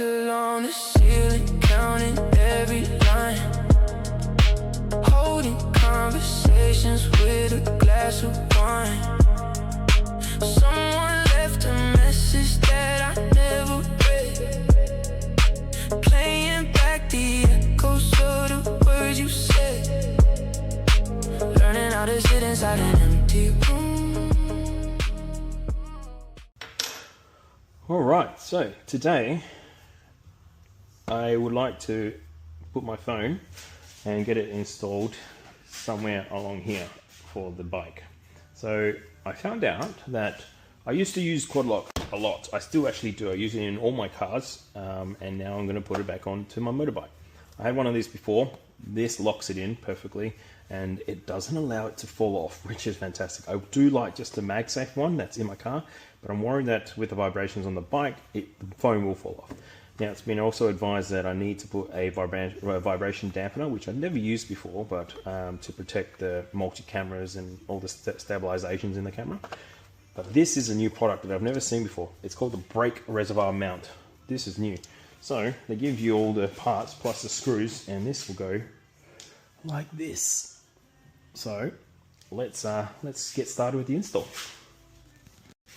till on the ceiling, counting every line, holding conversations with a glass of wine. Someone left a message that I never read, playing back the echoes of the words you said, learning how to sit inside an empty room. Alright, so today I would like to put my phone and get it installed somewhere along here for the bike. So I found out that I used to use quad lock a lot. I still actually do. I use it in all my cars, and now I'm going to put it back onto my motorbike. I had one of these before. This locks it in perfectly and it doesn't allow it to fall off, which is fantastic. I do like just a MagSafe one that's in my car, but I'm worried that with the vibrations on the bike, the phone will fall off. Now, it's been also advised that I need to put a vibration dampener, which I've never used before, but to protect the multi-cameras and all the stabilizations in the camera. But this is a new product that I've never seen before. It's called the brake reservoir mount. This is new. So they give you all the parts plus the screws, and this will go like this. So let's get started with the install.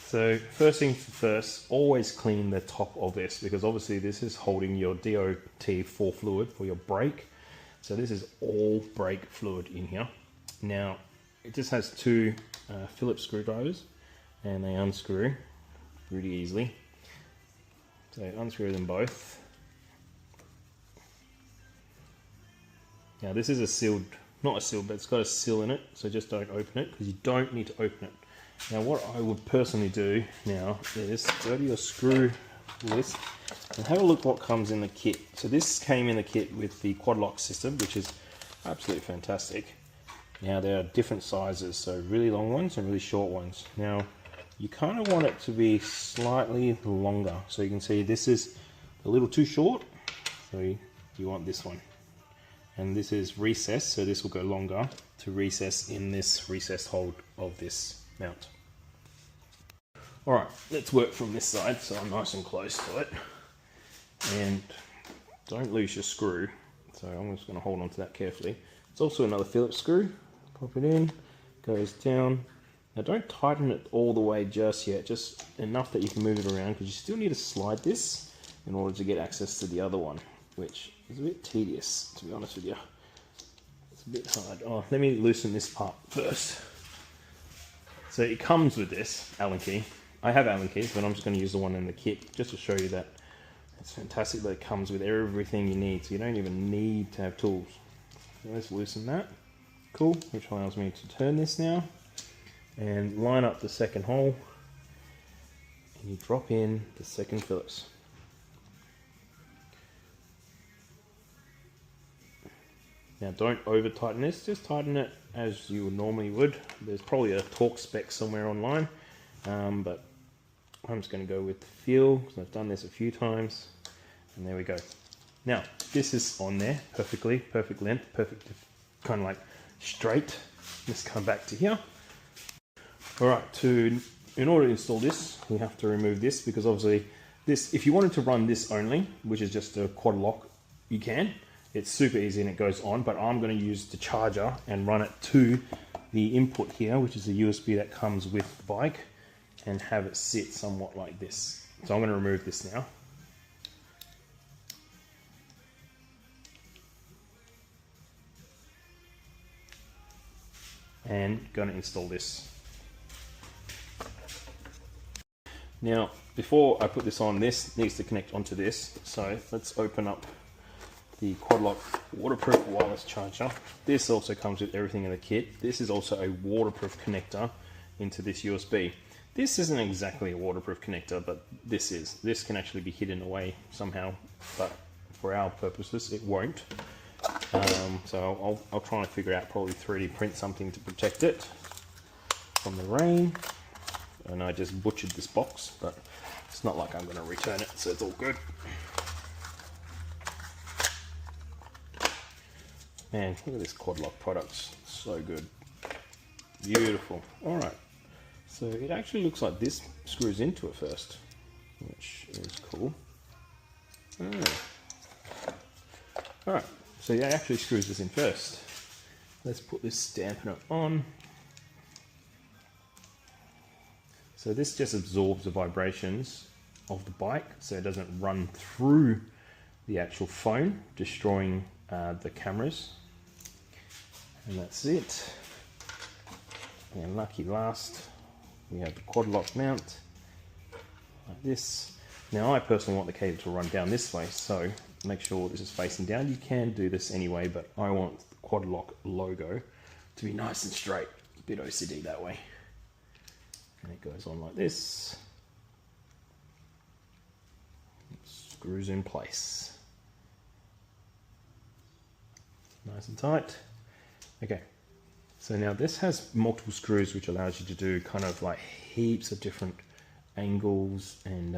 So first things first, always clean the top of this, because obviously this is holding your DOT4 fluid for your brake. So this is all brake fluid in here. Now it just has two Phillips screwdrivers, and they unscrew really easily. So unscrew them both. Now this is a sealed, not a seal, but it's got a seal in it, so just don't open it, because you don't need to open it. Now what I would personally do now is go to your screw list and have a look what comes in the kit. So this came in the kit with the quad lock system, which is absolutely fantastic. Now there are different sizes, so really long ones and really short ones. Now you kind of want it to be slightly longer, so you can see this is a little too short, so you want this one. And this is recessed, so this will go longer to recess in this recessed hold of this mount. Alright, let's work from this side so I'm nice and close to it. And don't lose your screw, so I'm just going to hold on to that carefully. It's also another Phillips screw. Pop it in, goes down. Now don't tighten it all the way just yet, just enough that you can move it around, because you still need to slide this in order to get access to the other one, which is a bit tedious, to be honest with you. It's a bit hard. Oh, let me loosen this part first. So it comes with this Allen key. I have Allen keys, but I'm just going to use the one in the kit just to show you that it's fantastic that it comes with everything you need, so you don't even need to have tools. So let's loosen that. Cool, which allows me to turn this now and line up the second hole, and you drop in the second Phillips. Now don't over tighten this, just tighten it as you normally would. There's probably a torque spec somewhere online, but I'm just going to go with the feel, because I've done this a few times, and there we go. Now this is on there perfectly, perfect length, perfect, kind of like straight. Let's come back to here. Alright, in order to install this, you have to remove this, because obviously this, if you wanted to run this only, which is just a quad lock, you can. It's super easy and it goes on, but I'm going to use the charger and run it to the input here, which is the USB that comes with the bike, and have it sit somewhat like this. So I'm going to remove this now. And going to install this. Now, before I put this on, this needs to connect onto this. So let's open up the quad lock waterproof wireless charger. This also comes with everything in the kit. This is also a waterproof connector into this USB. This isn't exactly a waterproof connector, but this is. This can actually be hidden away somehow, but for our purposes it won't. So I'll try and figure out, probably 3D print something to protect it from the rain. And I just butchered this box, but it's not like I'm going to return it, so it's all good. Man, look at this quad lock products, so good, beautiful. All right, so it actually looks like this screws into it first, which is cool. Alright, so it actually screws this in first. Let's put this dampener on. So this just absorbs the vibrations of the bike so it doesn't run through the actual phone, destroying the cameras. And that's it. And lucky last, we have the quad lock mount like this. Now I personally want the cable to run down this way, so make sure this is facing down. You can do this anyway, but I want the quad lock logo to be nice and straight. A bit OCD that way. And it goes on like this. Screws in place. Nice and tight. Okay, so now this has multiple screws which allows you to do kind of like heaps of different angles and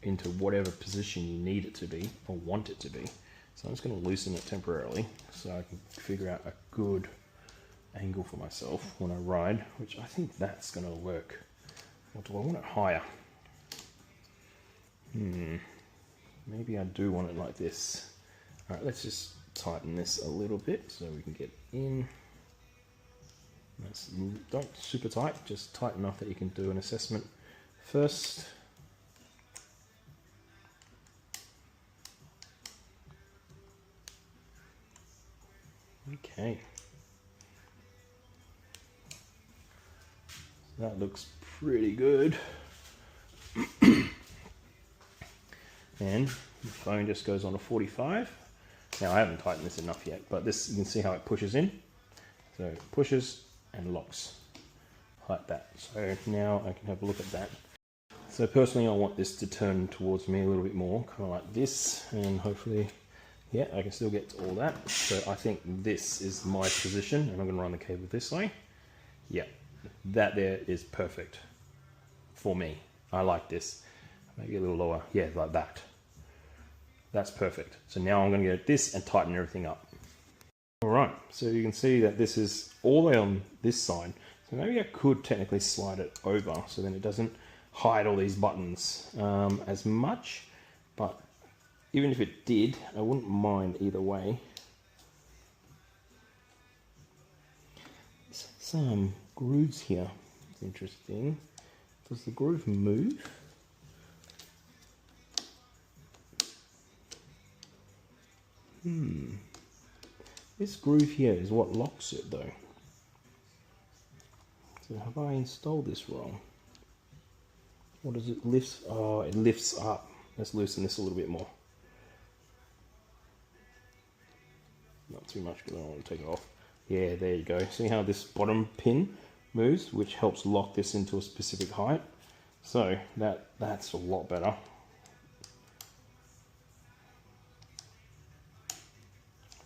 into whatever position you need it to be or want it to be. So I'm just going to loosen it temporarily so I can figure out a good angle for myself when I ride, which I think that's going to work. Or do I want it higher? Maybe I do want it like this. All right, let's just tighten this a little bit so we can get in. Don't super tight, just tight enough that you can do an assessment first. Okay. That looks pretty good. And the phone just goes on a 45. Now I haven't tightened this enough yet, but this, you can see how it pushes in. So it pushes and locks like that. So now I can have a look at that. So personally I want this to turn towards me a little bit more, kind of like this, and hopefully, yeah, I can still get to all that. So I think this is my position, and I'm going to run the cable this way. Yeah, that there is perfect for me. I like this. Maybe a little lower. Yeah, like that. That's perfect. So now I'm going to get this and tighten everything up. Alright, so you can see that this is all the way on this side. So maybe I could technically slide it over so then it doesn't hide all these buttons as much. But even if it did, I wouldn't mind either way. Some grooves here. It's interesting. Does the groove move? This groove here is what locks it though. So have I installed this wrong? Or does it lift? Oh, it lifts up. Let's loosen this a little bit more. Not too much because I don't want to take it off. Yeah, there you go. See how this bottom pin moves, which helps lock this into a specific height. So that's a lot better.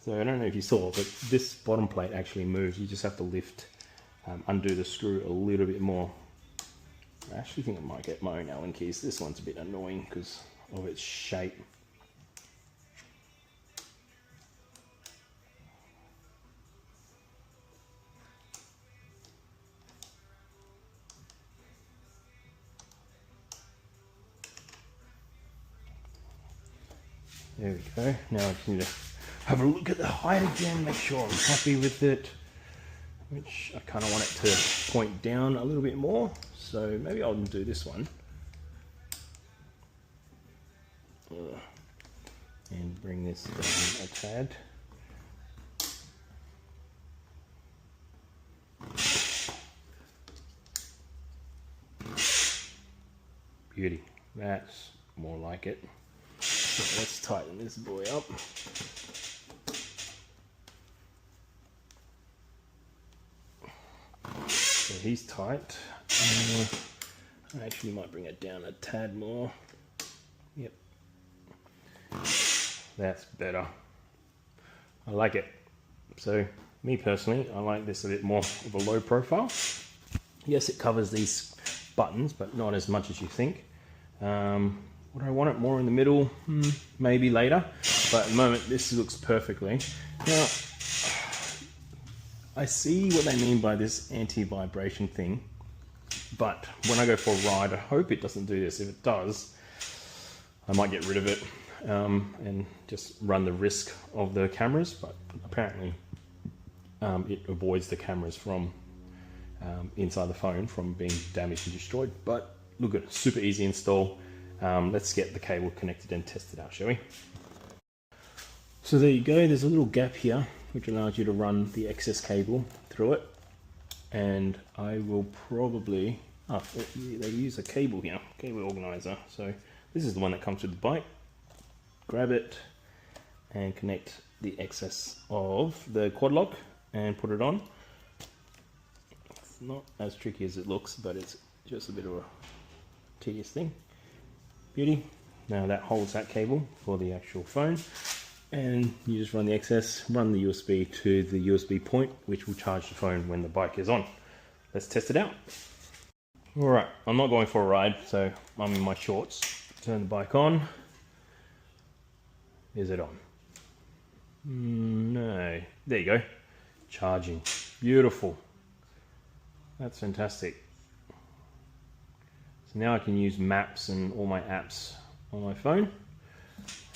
So I don't know if you saw, but this bottom plate actually moves. You just have to lift, undo the screw a little bit more. I actually think I might get my own Allen keys. This one's a bit annoying because of its shape. There we go. Now I just need to have a look at the height again, make sure I'm happy with it. Which I kind of want it to point down a little bit more. So maybe I'll do this one. And bring this down a tad. Beauty. That's more like it. So let's tighten this boy up. So he's tight. I actually might bring it down a tad more. Yep. That's better. I like it. So me personally, I like this a bit more of a low profile. Yes, it covers these buttons, but not as much as you think. Would I want it more in the middle? Maybe later, but at the moment this looks perfectly. Now, I see what they mean by this anti-vibration thing, but when I go for a ride, I hope it doesn't do this. If it does, I might get rid of it and just run the risk of the cameras, but apparently it avoids the cameras from inside the phone from being damaged and destroyed. But look at it, super easy install. Let's get the cable connected and test it out, shall we? So there you go, there's a little gap here which allows you to run the excess cable through it, and I will probably, they use a cable here, cable organizer. So this is the one that comes with the bike. Grab it and connect the excess of the quad lock and put it on. It's not as tricky as it looks, but it's just a bit of a tedious thing. Beauty. Now that holds that cable for the actual phone, and you just run the excess, run the USB to the USB point, which will charge the phone when the bike is on. Let's test it out. Alright, I'm not going for a ride, so I'm in my shorts. Turn the bike on. Is it on? No. There you go. Charging. Beautiful. That's fantastic. So now I can use maps and all my apps on my phone.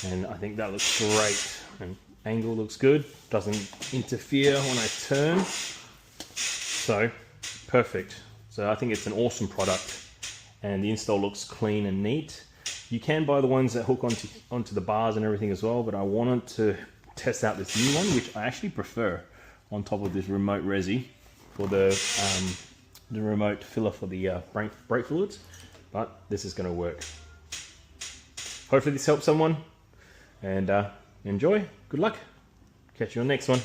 And I think that looks great. And angle looks good. Doesn't interfere when I turn. So, perfect. So I think it's an awesome product. And the install looks clean and neat. You can buy the ones that hook onto the bars and everything as well, but I wanted to test out this new one, which I actually prefer on top of this remote resi for the remote filler for the brake fluids. But this is going to work. Hopefully this helps someone, and enjoy. Good luck. Catch you on the next one.